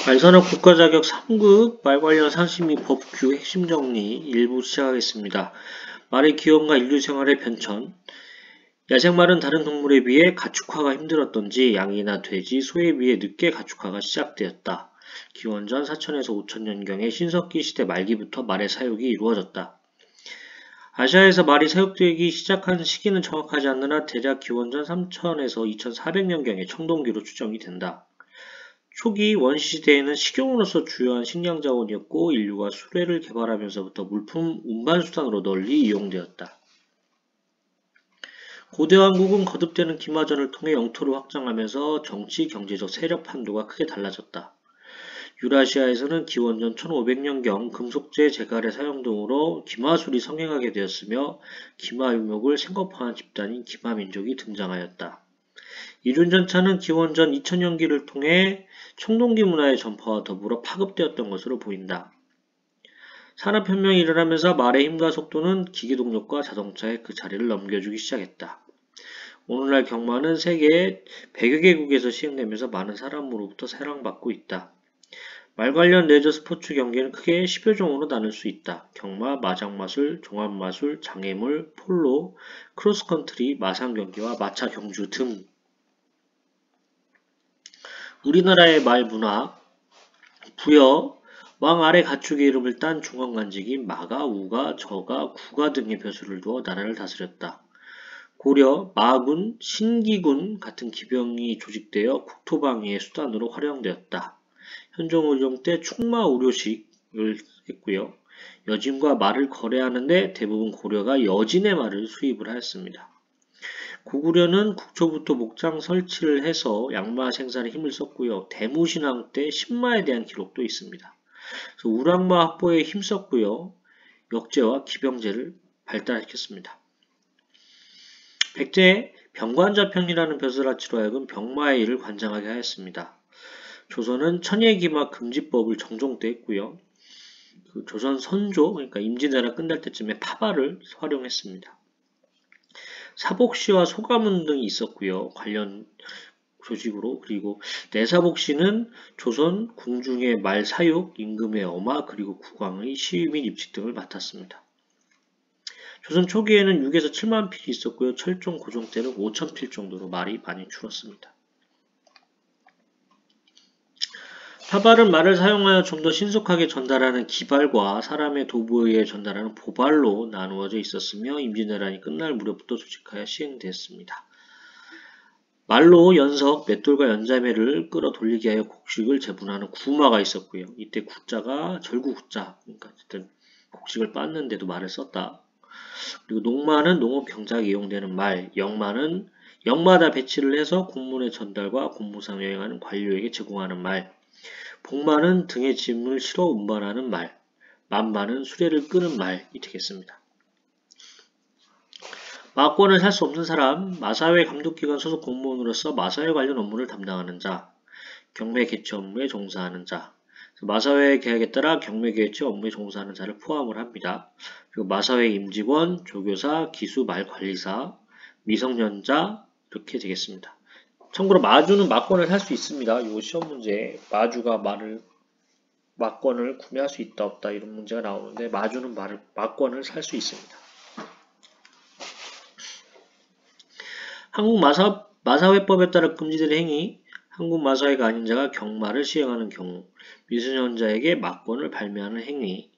말산업 국가자격 3급 말 관련 상식 및 법규 핵심 정리 일부 시작하겠습니다. 말의 기원과 인류생활의 변천. 야생말은 다른 동물에 비해 가축화가 힘들었던지 양이나 돼지, 소에 비해 늦게 가축화가 시작되었다. 기원전 4000에서 5000년경에 신석기 시대 말기부터 말의 사육이 이루어졌다. 아시아에서 말이 사육되기 시작한 시기는 정확하지 않으나 대략 기원전 3000에서 2400년경에 청동기로 추정이 된다. 초기 원시시대에는 식용으로서 주요한 식량자원이었고 인류가 수레를 개발하면서부터 물품 운반수단으로 널리 이용되었다. 고대 왕국은 거듭되는 기마전을 통해 영토를 확장하면서 정치, 경제적 세력 판도가 크게 달라졌다. 유라시아에서는 기원전 1500년경 금속재 제갈의 사용 등으로 기마술이 성행하게 되었으며 기마유목을 생업화한 집단인 기마민족이 등장하였다. 이륜전차는 기원전 2000년기를 통해 청동기 문화의 전파와 더불어 파급되었던 것으로 보인다. 산업혁명이 일어나면서 말의 힘과 속도는 기계동력과 자동차에 그 자리를 넘겨주기 시작했다. 오늘날 경마는 세계 100여 개국에서 시행되면서 많은 사람으로부터 사랑받고 있다. 말 관련 레저 스포츠 경기는 크게 10여 종으로 나눌 수 있다. 경마, 마장마술, 종합마술, 장애물, 폴로, 크로스컨트리, 마상경기와 마차 경주 등. 우리나라의 말 문화, 부여, 왕 아래 가축의 이름을 딴 중앙관직인 마가, 우가, 저가, 구가 등의 벼슬을 두어 나라를 다스렸다. 고려, 마군, 신기군 같은 기병이 조직되어 국토방위의 수단으로 활용되었다. 현종의종 때 충마우료식을 했고요. 여진과 말을 거래하는데 대부분 고려가 여진의 말을 수입을 하였습니다. 고구려는 국초부터 목장 설치를 해서 양마 생산에 힘을 썼고요. 대무신왕 때 신마에 대한 기록도 있습니다. 그래서 우랑마 확보에 힘썼고요. 역제와 기병제를 발달시켰습니다. 백제에 병관자평이라는 벼슬아치로 하여금 병마의 일을 관장하게 하였습니다. 조선은 천예기마 금지법을 정종 때 했고요. 조선 선조, 그러니까 임진왜란 끝날 때쯤에 파발을 활용했습니다. 사복시와 소가문 등이 있었고요. 관련 조직으로. 그리고 내사복시는 조선 궁중의 말 사육, 임금의 엄하, 그리고 국왕의 시위 및 입직 등을 맡았습니다. 조선 초기에는 6에서 7만 필이 있었고요. 철종, 고종 때는 5천 필 정도로 말이 많이 줄었습니다. 파발은 말을 사용하여 좀 더 신속하게 전달하는 기발과 사람의 도구에 의해 전달하는 보발로 나누어져 있었으며 임진왜란이 끝날 무렵부터 조직하여 시행됐습니다. 말로 연석, 맷돌과 연자매를 끌어 돌리게 하여 곡식을 재분하는 구마가 있었고요. 이때 구자가 절구구자, 그러니까 어쨌든 곡식을 빻는데도 말을 썼다. 그리고 농마는 농업 경작에 이용되는 말, 영마는 영마다 배치를 해서 공문의 전달과 공무상 여행하는 관료에게 제공하는 말, 복마는 등에 짐을 실어 운반하는 말, 만마는 수레를 끄는 말이 되겠습니다. 마권을 살 수 없는 사람, 마사회 감독기관 소속 공무원으로서 마사회 관련 업무를 담당하는 자, 경매 개최 업무에 종사하는 자, 마사회 계약에 따라 경매 개최 업무에 종사하는 자를 포함을 합니다. 그리고 마사회 임직원, 조교사, 기수, 말관리사, 미성년자 이렇게 되겠습니다. 참고로 마주는 마권을 살 수 있습니다. 이거 시험 문제 마주가 마권을 구매할 수 있다 없다 이런 문제가 나오는데 마주는 마권을 살 수 있습니다. 한국 마사회법에 따라 금지된 행위, 한국 마사회가 아닌 자가 경마를 시행하는 경우, 미성년자에게 마권을 발매하는 행위,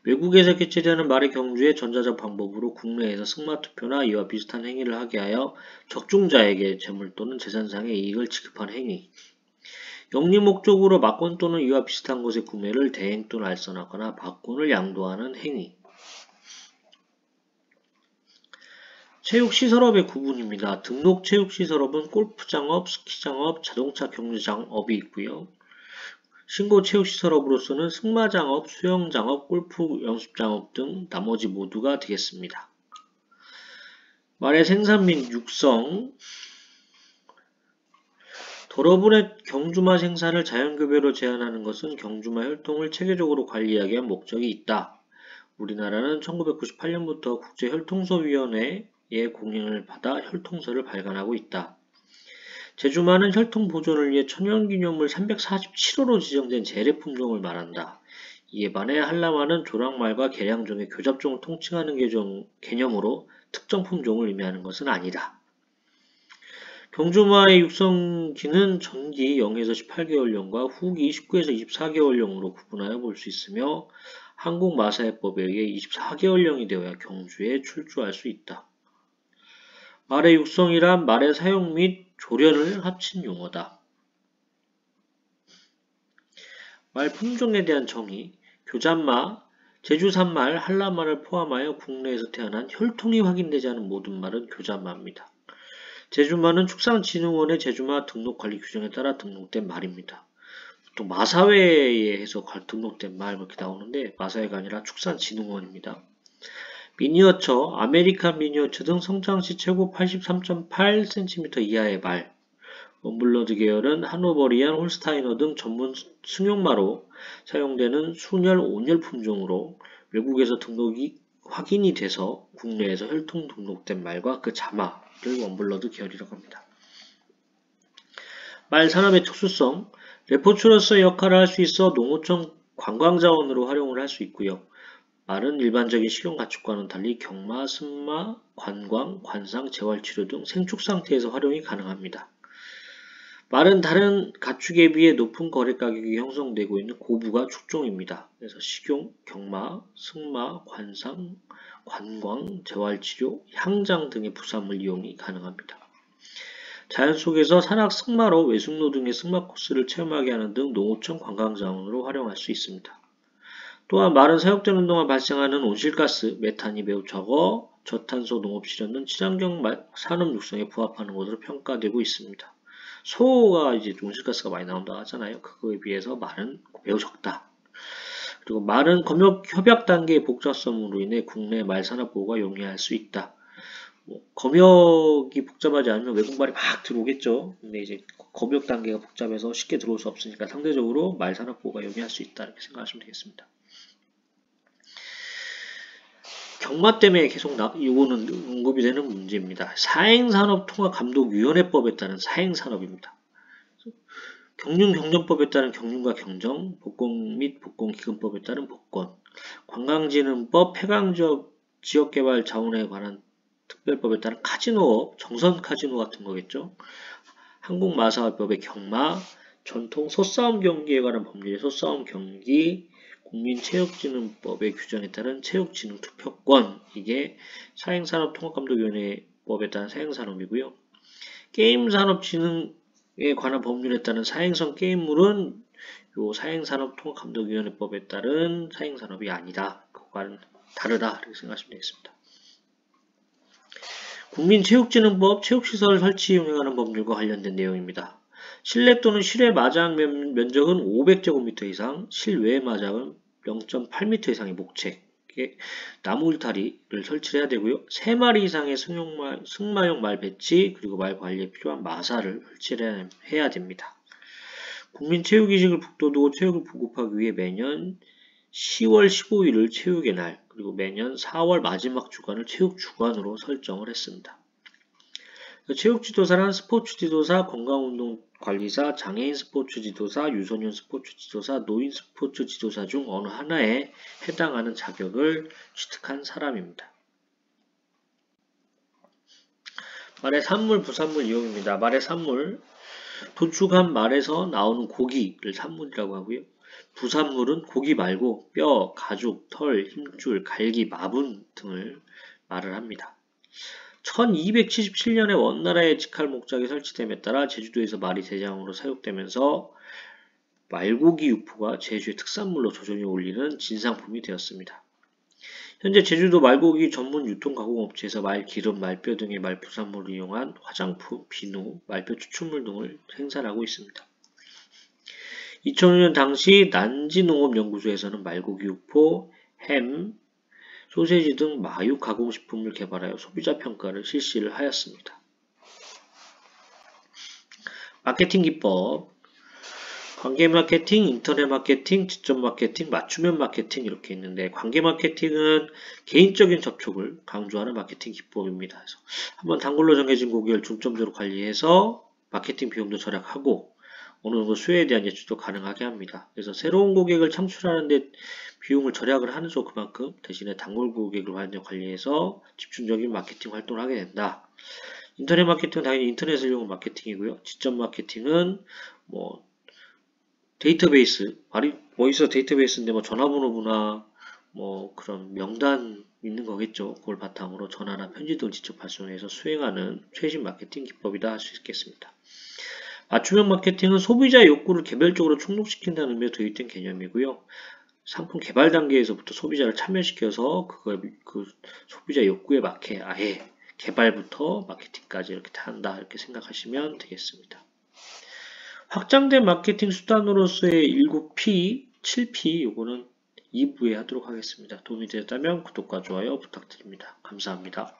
외국에서 개최되는 말의 경주의 전자적 방법으로 국내에서 승마투표나 이와 비슷한 행위를 하게 하여 적중자에게 재물 또는 재산상의 이익을 지급하는 행위, 영리 목적으로 마권 또는 이와 비슷한 것의 구매를 대행 또는 알선하거나 박권을 양도하는 행위. 체육시설업의 구분입니다. 등록 체육시설업은 골프장업, 스키장업, 자동차 경주장업이 있고요. 신고 체육시설업으로서는 승마장업, 수영장업, 골프 연습장업 등 나머지 모두가 되겠습니다. 말의 생산 및 육성, 도로분의 경주마 생산을 자연교배로 제한하는 것은 경주마 혈통을 체계적으로 관리하기 위한 목적이 있다. 우리나라는 1998년부터 국제혈통소위원회의 공인을 받아 혈통소를 발간하고 있다. 제주마는 혈통 보존을 위해 천연기념물 347호로 지정된 재래 품종을 말한다. 이에 반해 한라마는 조랑말과 계량종의 교잡종을 통칭하는 개념으로 특정 품종을 의미하는 것은 아니다. 경주마의 육성기는 전기 0에서 18개월령과 후기 19에서 24개월령으로 구분하여 볼 수 있으며 한국마사해법에 의해 24개월령이 되어야 경주에 출주할 수 있다. 말의 육성이란 말의 사용 및 조련을 합친 용어다. 말 품종에 대한 정의, 교잡마, 제주산말, 한라마를 포함하여 국내에서 태어난 혈통이 확인되지 않은 모든 말은 교잡마입니다. 제주마는 축산진흥원의 제주마 등록관리 규정에 따라 등록된 말입니다. 보통 마사회에 해서 등록된 말 이렇게 나오는데 마사회가 아니라 축산진흥원입니다. 미니어처, 아메리칸 미니어처 등 성장시 최고 83.8cm 이하의 말, 원블러드 계열은 하노버리안, 홀스타이너 등 전문 승용마로 사용되는 순혈, 온혈 품종으로 외국에서 등록이 확인이 돼서 국내에서 혈통 등록된 말과 그 자마를 원블러드 계열이라고 합니다. 말 산업의 특수성, 레포츠로서의 역할을 할 수 있어 농어촌 관광자원으로 활용을 할 수 있고요. 말은 일반적인 식용가축과는 달리 경마, 승마, 관광, 관상, 재활치료 등 생축 상태에서 활용이 가능합니다. 말은 다른 가축에 비해 높은 거래 가격이 형성되고 있는 고부가 축종입니다. 그래서 식용, 경마, 승마, 관상, 관광, 재활치료, 향장 등의 부산물 이용이 가능합니다. 자연 속에서 산악 승마로 외숙로 등의 승마 코스를 체험하게 하는 등 농어촌 관광자원으로 활용할 수 있습니다. 또한 말은 사육되는 동안 발생하는 온실가스, 메탄이 매우 적어 저탄소 농업실현은 친환경 산업 육성에 부합하는 것으로 평가되고 있습니다. 소가 이제 온실가스가 많이 나온다고 하잖아요. 그거에 비해서 말은 매우 적다. 그리고 말은 협약 단계의 복잡성으로 인해 국내 말 산업 보호가 용이할 수 있다. 검역이 복잡하지 않으면 외국말이 막 들어오겠죠. 근데 이제 검역 단계가 복잡해서 쉽게 들어올 수 없으니까 상대적으로 말 산업 보호가 용이할 수 있다. 이렇게 생각하시면 되겠습니다. 경마 때문에 계속 이거는 언급이 되는 문제입니다. 사행산업통합감독위원회법에 따른 사행산업입니다. 경륜경정법에 따른 경륜과 경정, 복권 및 복권기금법에 따른 복권, 관광진흥법, 폐광지역 자원에 관한 특별법에 따른 카지노업, 정선카지노 같은 거겠죠. 한국마사회법의 경마, 전통 소싸움 경기에 관한 법률의 소싸움 경기, 국민체육진흥법의 규정에 따른 체육진흥투표권, 이게 사행산업통합감독위원회법에 따른 사행산업이고요. 게임산업진흥에 관한 법률에 따른 사행성 게임물은 요 사행산업통합감독위원회법에 따른 사행산업이 아니다. 그거와는 다르다. 이렇게 생각하시면 되겠습니다. 국민체육진흥법, 체육시설 설치 운영하는 법률과 관련된 내용입니다. 실내 또는 실외 마장 면적은 500제곱미터 이상, 실외 마장은 0.8m 이상의 목책, 나무 울타리를 설치해야 되고요. 3마리 이상의 승마용 말 배치, 그리고 말 관리에 필요한 마사를 설치해야 됩니다. 국민체육이식을 북돋우고 체육을 보급하기 위해 매년 10월 15일을 체육의 날, 그리고 매년 4월 마지막 주간을 체육주간으로 설정을 했습니다. 체육지도사란 스포츠지도사, 건강운동관리사, 장애인 스포츠지도사, 유소년 스포츠지도사, 노인 스포츠지도사 중 어느 하나에 해당하는 자격을 취득한 사람입니다. 말의 산물, 부산물 이용입니다. 말의 산물, 도축한 말에서 나오는 고기를 산물이라고 하고요. 부산물은 고기 말고 뼈, 가죽, 털, 힘줄, 갈기, 마분 등을 말을 합니다. 1277년에 원나라의 직할 목작이 설치됨에 따라 제주도에서 말이 대장으로 사육되면서 말고기 육포가 제주의 특산물로 조정이 올리는 진상품이 되었습니다. 현재 제주도 말고기 전문 유통가공업체에서 말기름, 말뼈 등의 말부산물을 이용한 화장품, 비누, 말뼈 추출물 등을 생산하고 있습니다. 2005년 당시 난지농업연구소에서는 말고기 육포, 햄, 소세지 등 마육 가공식품을 개발하여 소비자 평가를 실시를 하였습니다. 마케팅 기법, 관계 마케팅, 인터넷 마케팅, 직접 마케팅, 맞춤형 마케팅 이렇게 있는데 관계 마케팅은 개인적인 접촉을 강조하는 마케팅 기법입니다. 그래서 한번 단골로 정해진 고객을 중점적으로 관리해서 마케팅 비용도 절약하고 어느 정도 수요에 대한 예측도 가능하게 합니다. 그래서 새로운 고객을 창출하는데 비용을 절약을 하죠. 그만큼 대신에 단골 고객을 관리해서 집중적인 마케팅 활동을 하게 된다. 인터넷 마케팅은 당연히 인터넷을 이용한 마케팅이고요. 직접 마케팅은 뭐 데이터베이스, 말이 뭐 있어 데이터베이스인데 뭐 전화번호부나 뭐 그런 명단 있는 거겠죠. 그걸 바탕으로 전화나 편지 등을 직접 발송해서 수행하는 최신 마케팅 기법이다 할 수 있겠습니다. 맞춤형 마케팅은 소비자 욕구를 개별적으로 충족시킨다는 의미로 도입된 개념이고요. 상품 개발 단계에서부터 소비자를 참여시켜서 그 소비자 욕구에 맞게 아예 개발부터 마케팅까지 이렇게 다 한다 이렇게 생각하시면 되겠습니다. 확장된 마케팅 수단으로서의 7P, 7P 요거는 2부에 하도록 하겠습니다. 도움이 되었다면 구독과 좋아요 부탁드립니다. 감사합니다.